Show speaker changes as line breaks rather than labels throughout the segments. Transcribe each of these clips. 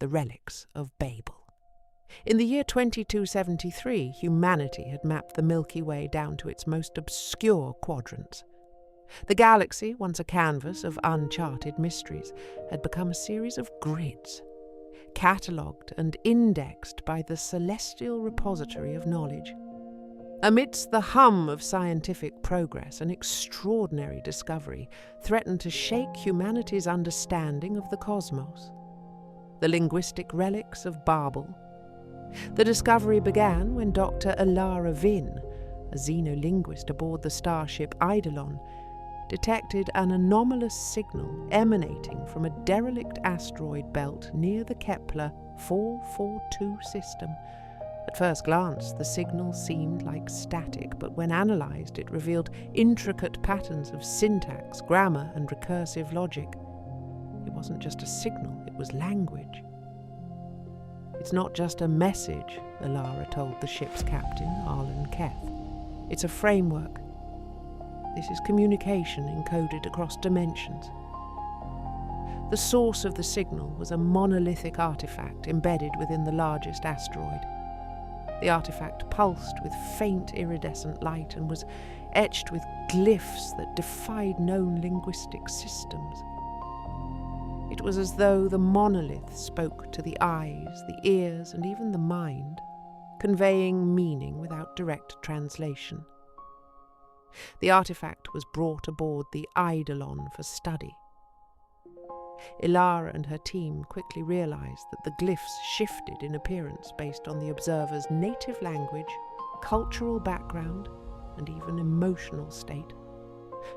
the Relics of Babel. In the year 2273, humanity had mapped the Milky Way down to its most obscure quadrants. The galaxy, once a canvas of uncharted mysteries, had become a series of grids, catalogued and indexed by the celestial repository of knowledge. Amidst the hum of scientific progress, an extraordinary discovery threatened to shake humanity's understanding of the cosmos: the linguistic relics of Babel. The discovery began when Dr. Ilara Vin, a xenolinguist aboard the starship Eidolon, detected an anomalous signal emanating from a derelict asteroid belt near the Kepler 442 system. At first glance, the signal seemed like static, but when analysed, it revealed intricate patterns of syntax, grammar, and recursive logic. It wasn't just a signal, it was language. "It's not just a message," Ilara told the ship's captain, Arlen Keth. "It's a framework. This is communication encoded across dimensions." The source of the signal was a monolithic artifact embedded within the largest asteroid. The artifact pulsed with faint iridescent light and was etched with glyphs that defied known linguistic systems. It was as though the monolith spoke to the eyes, the ears, and even the mind, conveying meaning without direct translation. The artifact was brought aboard the Eidolon for study. Ilara and her team quickly realized that the glyphs shifted in appearance based on the observer's native language, cultural background, and even emotional state.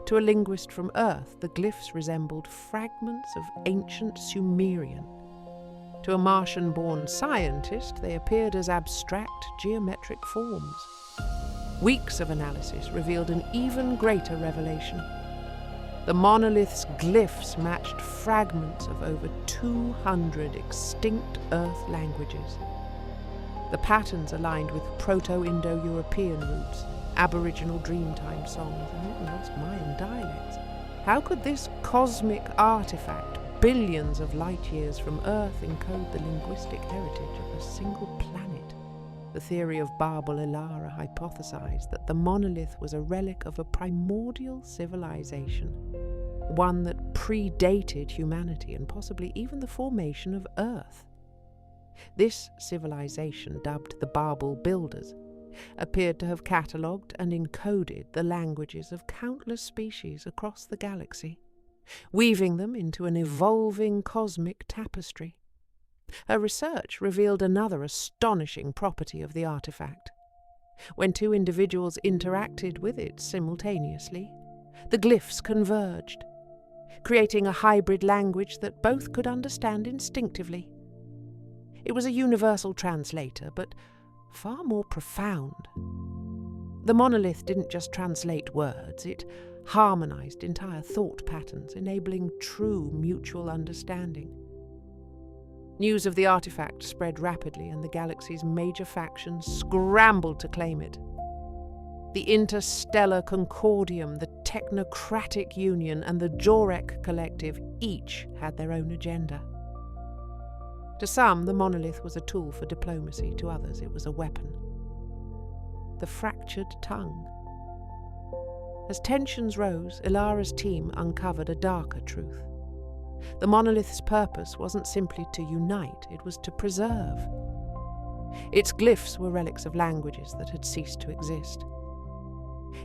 To a linguist from Earth, the glyphs resembled fragments of ancient Sumerian. To a Martian-born scientist, they appeared as abstract geometric forms. Weeks of analysis revealed an even greater revelation. The monolith's glyphs matched fragments of over 200 extinct Earth languages. The patterns aligned with Proto-Indo-European roots, Aboriginal Dreamtime songs, and even lost Mayan dialects. How could this cosmic artifact, billions of light years from Earth, encode the linguistic heritage of a single planet? The theory of Babel Ilara hypothesized that the monolith was a relic of a primordial civilization, one that predated humanity and possibly even the formation of Earth. This civilization, dubbed the Babel Builders, appeared to have catalogued and encoded the languages of countless species across the galaxy, weaving them into an evolving cosmic tapestry. Her research revealed another astonishing property of the artifact. When two individuals interacted with it simultaneously, the glyphs converged, creating a hybrid language that both could understand instinctively. It was a universal translator, but far more profound. The monolith didn't just translate words, it harmonized entire thought patterns, enabling true mutual understanding. News of the artifact spread rapidly, and the galaxy's major factions scrambled to claim it. The Interstellar Concordium, the Technocratic Union, and the Jorek Collective each had their own agenda. To some, the monolith was a tool for diplomacy. To others, it was a weapon. The fractured tongue. As tensions rose, Ilara's team uncovered a darker truth. The monolith's purpose wasn't simply to unite, it was to preserve. Its glyphs were relics of languages that had ceased to exist.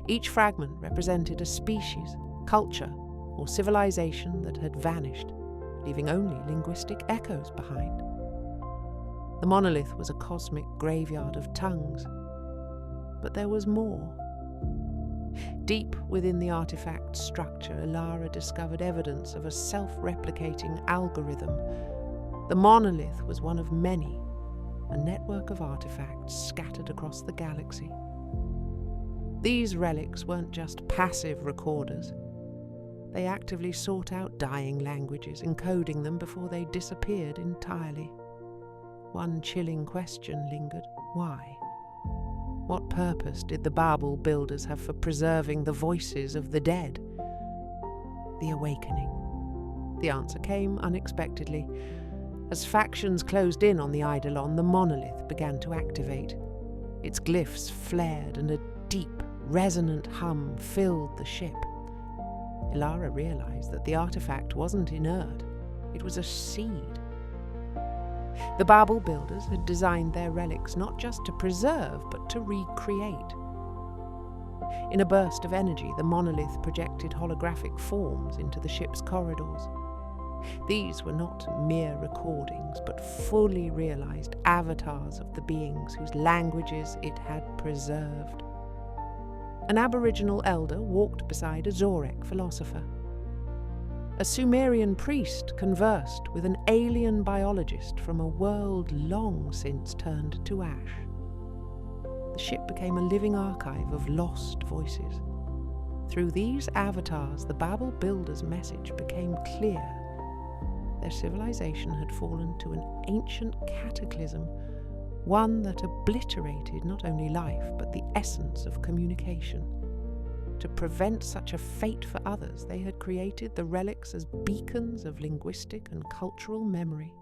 Each fragment represented a species, culture, or civilization that had vanished, leaving only linguistic echoes behind. The monolith was a cosmic graveyard of tongues, but there was more. Deep within the artifact's structure, Ilara discovered evidence of a self-replicating algorithm. The monolith was one of many, a network of artifacts scattered across the galaxy. These relics weren't just passive recorders. They actively sought out dying languages, encoding them before they disappeared entirely. One chilling question lingered: why? What purpose did the Babel Builders have for preserving the voices of the dead? The awakening. The answer came unexpectedly. As factions closed in on the Eidolon, the monolith began to activate. Its glyphs flared and a deep, resonant hum filled the ship. Ilara realized that the artifact wasn't inert, it was a seed. The Babel builders had designed their relics not just to preserve, but to recreate. In a burst of energy, the monolith projected holographic forms into the ship's corridors. These were not mere recordings, but fully realized avatars of the beings whose languages it had preserved. An Aboriginal elder walked beside a Zorek philosopher. A Sumerian priest conversed with an alien biologist from a world long since turned to ash. The ship became a living archive of lost voices. Through these avatars, the Babel builders' message became clear. Their civilization had fallen to an ancient cataclysm, one that obliterated not only life but the essence of communication. To prevent such a fate for others, they had created the relics as beacons of linguistic and cultural memory.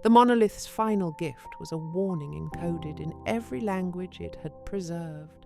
The monolith's final gift was a warning encoded in every language it had preserved.